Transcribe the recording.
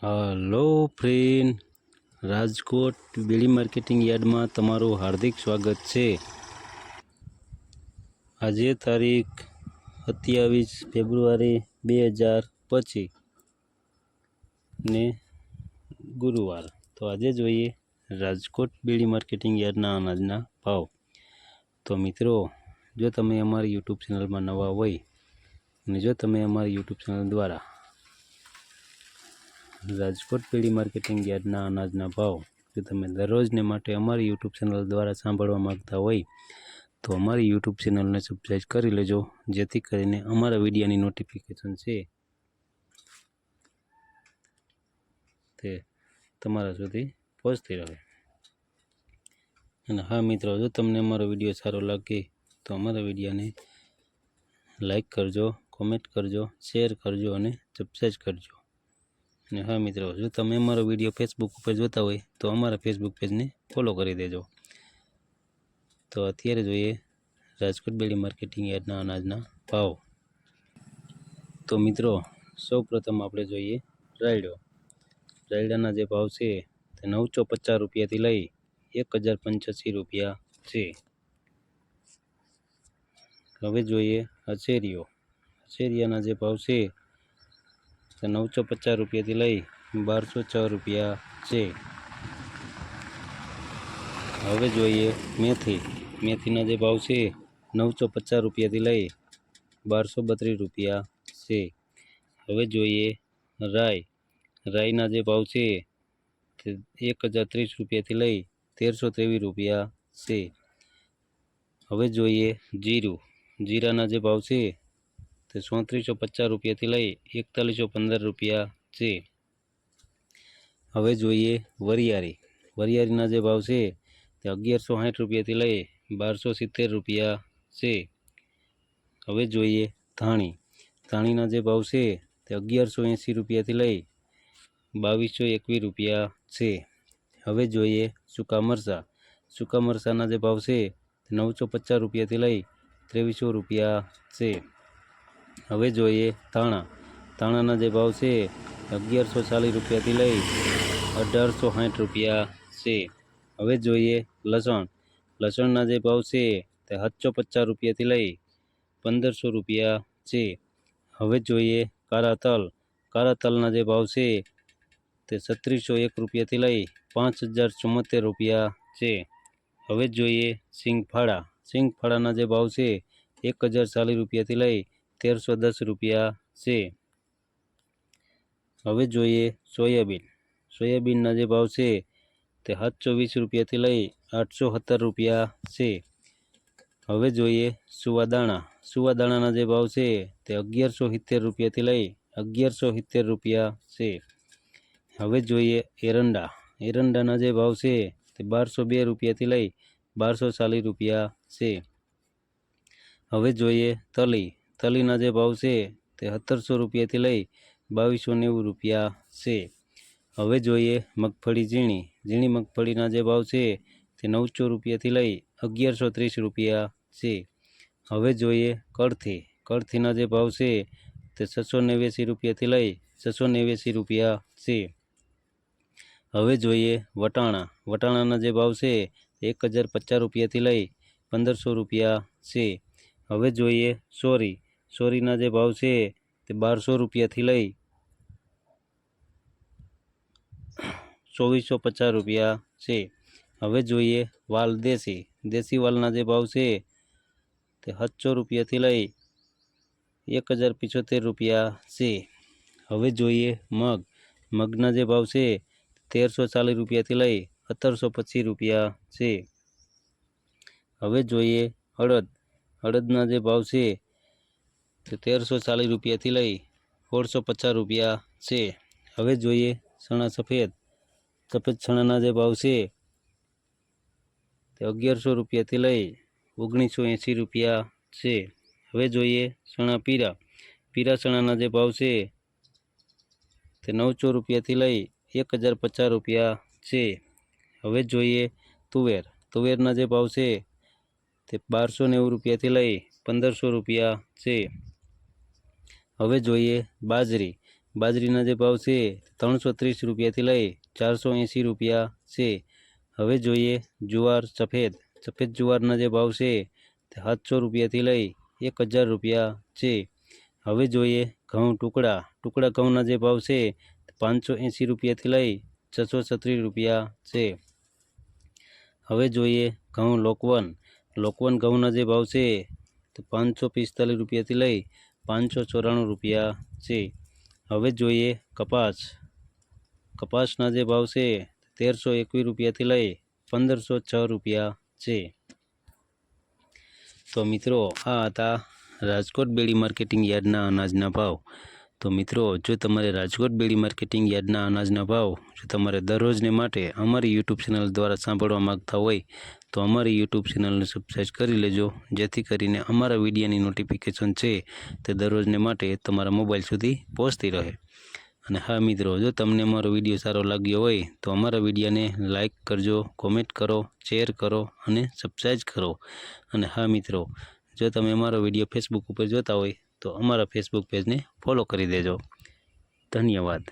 Hello friend, Rajkot બેડી marketing યાર્ડમાં તમારું હાર્દિક સ્વાગત છે। આજે તારીખ 27 ફેબ્રુઆરી 2025 ને ગુરુવાર। તો આજે જોઈએ રાજકોટ બેડી માર્કેટિંગ યાર્ડના અનાજના ભાવ। તો મિત્રો, જો તમે અમારી યુટ્યુબ ચેનલમાં નવા હોય અને જો તમે અમારી યુટ્યુબ ચેનલ દ્વારા રાજકોટ બેડી માર્કેટિંગ યાર્ડના અનાજના ભાવ જો તમે દરરોજને માટે અમારી યુટ્યુબ ચેનલ દ્વારા સાંભળવા માગતા હોય તો અમારી યુટ્યુબ ચેનલને સબસ્ક્રાઈબ કરી લેજો, જેથી કરીને અમારા વિડીયોની નોટિફિકેશન છે તે તમારા સુધી પહોંચતી રહે। અને હા મિત્રો, જો તમને અમારો વિડીયો સારો લાગે તો અમારા વિડીયોને લાઈક કરજો, કોમેન્ટ કરજો, શેર કરજો અને સબસ્ક્રાઈબ કરજો। અને હા મિત્રો, જો તમે અમારો વિડીયો ફેસબુક ઉપર જોતા હોય તો અમારા ફેસબુક પેજને ફોલો કરી દેજો। તો અત્યારે જોઈએ રાજકોટ બેડી માર્કેટિંગ યાર્ડના અનાજના ભાવ। તો મિત્રો, સૌ પ્રથમ આપણે જોઈએ રાયડો। રાયડાના જે ભાવ છે તે 950 રૂપિયાથી લઈ 1085 રૂપિયા છે। હવે જોઈએ અચેરીઓ। અચેરિયાના જે ભાવ છે તે 950 રૂપિયાથી લઈ 1206 રૂપિયા છે। હવે જોઈએ મેથી। મેથીના જે ભાવ છે 950 રૂપિયાથી લઈ 1232 રૂપિયા છે। હવે જોઈએ રાઈ। રાઈના જે ભાવ છે તે 1030 રૂપિયાથી લઈ 1323 રૂપિયા છે। હવે જોઈએ જીરું। જીરાના જે ભાવ છે તે 3450 રૂપિયાથી લઈ 4115 રૂપિયા છે। હવે જોઈએ વરિયાળી। વરિયાળીના જે ભાવ છે તે 1160 રૂપિયાથી લઈ 1270 રૂપિયા છે। હવે જોઈએ ધાણી। ધાણીના જે ભાવ છે તે 1180 રૂપિયાથી લઈ 2221 રૂપિયા છે। હવે જોઈએ સૂકા મરચાં। સૂકા મરચાંના જે ભાવ છે તે 950 રૂપિયાથી લઈ 2300 રૂપિયા છે। હવે જોઈએ ધાણા। ધાણાના જે ભાવ છે 1140 રૂપિયાથી લઈ 1860 રૂપિયા છે। હવે જોઈએ લસણ। લસણના જે ભાવ છે તે 750 રૂપિયાથી લઈ 1500 રૂપિયા છે। હવે જોઈએ કાળા તલ। કાળા તલના જે ભાવ છે તે 3601 રૂપિયાથી લઈ 5074 રૂપિયા છે। હવે જોઈએ સિંગફાળા। સિંગફાળાના જે ભાવ છે 1040 રૂપિયાથી લઈ 1310 રૂપિયા છે। હવે જોઈએ સોયાબીન। સોયાબીનના જે ભાવ છે તે 720 રૂપિયાથી લઈ 870 રૂપિયા છે। હવે જોઈએ સુવાદાણા। સુવાદાણાના જે ભાવ છે તે 1170 રૂપિયાથી લઈ 1170 રૂપિયા છે। હવે જોઈએ એરંડા। એરંડાના જે ભાવ છે તે 1202 રૂપિયાથી લઈ 1240 રૂપિયા છે। હવે જોઈએ તલી। તલીના જે ભાવ છે તે 1700 રૂપિયાથી લઈ 2290 રૂપિયા છે। હવે જોઈએ મગફળી ઝીણી। ઝીણી મગફળીના જે ભાવ છે તે 900 રૂપિયાથી લઈ 1130 રૂપિયા છે। હવે જોઈએ કળથી। કળથીના જે ભાવ છે તે 689 રૂપિયાથી લઈ 689 રૂપિયા છે। હવે જોઈએ વટાણા। વટાણાના જે ભાવ છે 1050 રૂપિયાથી લઈ 1500 રૂપિયા છે। હવે જોઈએ સોરી। સોરીના જે ભાવ છે તે 1200 રૂપિયાથી લઈ 2450 રૂપિયા છે। હવે જોઈએ વાલ દેશી। દેશી વાલના જે ભાવ છે તે 700 રૂપિયાથી લઈ 1075 રૂપિયા છે। હવે જોઈએ મગ। મગના જે ભાવ છે 1340 રૂપિયાથી લઈ 1725 રૂપિયા છે। હવે જોઈએ અડદ। અડદના જે ભાવ છે તે 1340 રૂપિયાથી લઈ 1650 રૂપિયા છે। હવે જોઈએ ચણા સફેદ। સફેદ ચણાના જે ભાવ છે તે 1100 રૂપિયાથી લઈ 1980 રૂપિયા છે। હવે જોઈએ ચણા પીરા। પીરા ચણાના જે ભાવ છે તે 900 રૂપિયાથી લઈ 1050 રૂપિયા છે। હવે જોઈએ તુવેર। તુવેરના જે ભાવ છે તે 1290 રૂપિયાથી લઈ 1500 રૂપિયા છે। હવે જોઈએ બાજરી। બાજરીના જે ભાવ છે 330 રૂપિયાથી લઈ 480 રૂપિયા છે. હવે જોઈએ જુવાર સફેદ જુવારના જે ભાવ છે તે 700 રૂપિયાથી લઈ 1000 રૂપિયા છે. હવે જોઈએ ઘઉં ટુકડા ઘઉંના જે ભાવ છે 580 રૂપિયાથી લઈ 636 રૂપિયા છે. હવે જોઈએ ઘઉં લોકવન ઘઉંના જે ભાવ છે તો 545 રૂપિયાથી લઈ 594 રૂપિયા છે. હવે જોઈએ કપાસના જે ભાવ છે 1321 રૂપિયાથી લઈ 1506 રૂપિયા છે. તો મિત્રો આ હતા રાજકોટ બેડી માર્કેટિંગ યાર્ડના અનાજના ભાવ. તો મિત્રો જો તમારે રાજકોટ બેડી માર્કેટિંગ યાર્ડના અનાજના ભાવ જો તમારે દરરોજને માટે અમારી યુટ્યુબ ચેનલ દ્વારા સાંભળવા માગતા હોય તો અમારી યુટ્યુબ ચેનલને સબસ્ક્રાઈબ કરી લેજો, જેથી કરીને અમારા વિડીયોની નોટિફિકેશન છે તે દરરોજને માટે તમારા મોબાઈલ સુધી પહોંચતી રહે. અને હા મિત્રો, જો તમને અમારો વિડીયો સારો લાગ્યો હોય તો અમારા વિડીયોને લાઇક કરજો, કોમેન્ટ કરો, શેર કરો અને સબસ્ક્રાઈબ કરો. અને હા મિત્રો, જો તમે અમારો વિડીયો ફેસબુક ઉપર જોતા હોય તો અમારા ફેસબુક પેજને ફોલો કરી દેજો. ધન્યવાદ.